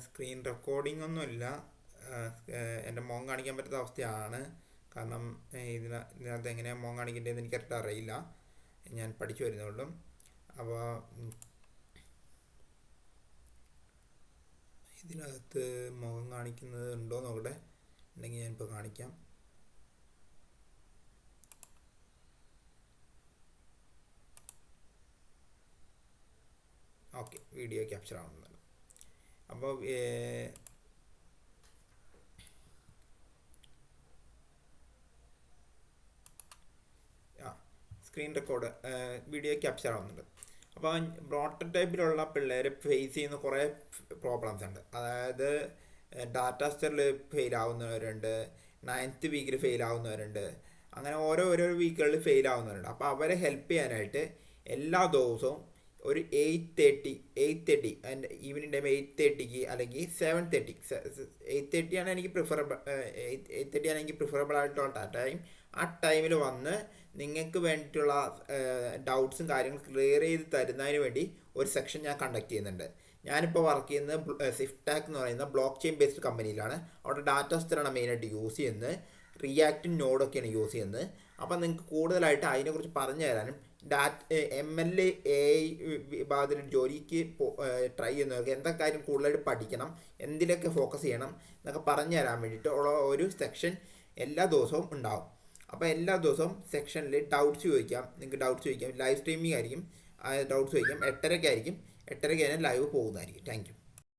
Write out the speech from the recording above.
Screen recording ഒന്നുമില്ല. എൻ്റെ മുഖം കാണിക്കാൻ പറ്റാത്ത അവസ്ഥയാണ്. കാരണം ഇതിനകത്ത് എങ്ങനെയാണ് മുഖം കാണിക്കേണ്ടതെന്ന് എനിക്ക് കറക്റ്റ് അറിയില്ല. ഞാൻ പഠിച്ചു വരുന്നുള്ളൂ. അപ്പോൾ ഇതിനകത്ത് മുഖം കാണിക്കുന്നത് ഉണ്ടോ നോക്കട്ടെ. ഉണ്ടെങ്കിൽ ഞാനിപ്പോൾ കാണിക്കാം. ഓക്കെ, വീഡിയോ ക്യാപ്ചർ ആവുന്നുണ്ട്. അപ്പോൾ സ്ക്രീൻ റെക്കോർഡ് വീഡിയോ ക്യാപ്ചർ ആവുന്നുണ്ട്. അപ്പോൾ പ്രോട്ടോടൈപ്പിലുള്ള പിള്ളേർ ഫേസ് ചെയ്യുന്ന കുറേ പ്രോബ്ലംസ് ഉണ്ട്. അതായത് ഡാറ്റാസ്റ്ററിൽ ഫെയിൽ ആവുന്നവരുണ്ട്, 9th വീക്കിൽ ഫെയിൽ ആവുന്നവരുണ്ട്, അങ്ങനെ ഓരോ വീക്കുകളിൽ ഫെയിൽ ആവുന്നവരുണ്ട്. അപ്പോൾ അവരെ ഹെൽപ്പ് ചെയ്യാനായിട്ട് എല്ലാ ദിവസവും ഒരു 8:30 ആൻഡ് ഈവനിങ് ടൈം 8:30 അല്ലെങ്കിൽ 7:30. 8:30 ആണ് എനിക്ക് പ്രിഫറബിൾ ആയിട്ടുള്ള ടൈം. ആ ടൈമിൽ വന്ന് നിങ്ങൾക്ക് വേണ്ടിയിട്ടുള്ള ഡൗട്ട്സും കാര്യങ്ങളും ക്ലിയർ ചെയ്ത് തരുന്നതിന് വേണ്ടി ഒരു സെക്ഷൻ ഞാൻ കണ്ടക്ട് ചെയ്യുന്നുണ്ട്. ഞാനിപ്പോൾ വർക്ക് ചെയ്യുന്നത് സ്വിഫ്റ്റാക് എന്ന് പറയുന്ന ബ്ലോക്ക് ചെയിൻ ബേസ്ഡ് കമ്പനിയിലാണ്. അവിടെ ഡാറ്റാസ്റ്ററാണ് മെയിനായിട്ട് യൂസ് ചെയ്യുന്നത്. റിയാക്റ്റും നോഡൊക്കെയാണ് യൂസ് ചെയ്യുന്നത്. അപ്പം നിങ്ങൾക്ക് കൂടുതലായിട്ട് അതിനെക്കുറിച്ച് പറഞ്ഞു തരാനും ML AI വിഭാഗത്തിൽ ജോലിക്ക് ട്രൈ ചെയ്യുന്നവർക്ക് എന്തൊക്കെ കാര്യം കൂടുതലായിട്ട് പഠിക്കണം, എന്തിലൊക്കെ ഫോക്കസ് ചെയ്യണം എന്നൊക്കെ പറഞ്ഞു തരാൻ വേണ്ടിയിട്ട് ഉള്ള ഒരു സെക്ഷൻ എല്ലാ ദിവസവും ഉണ്ടാവും. അപ്പോൾ എല്ലാ ദിവസവും സെക്ഷനിൽ ഡൗട്ട്സ് ചോദിക്കാം. നിങ്ങൾക്ക് ഡൗട്ട്സ് ചോദിക്കാം. ലൈവ് സ്ട്രീമിംഗ് ആയിരിക്കും. ഡൗട്ട്സ് ചോദിക്കാം. 8:30 തന്നെ ലൈവ് പോകുന്നതായിരിക്കും. Thank you.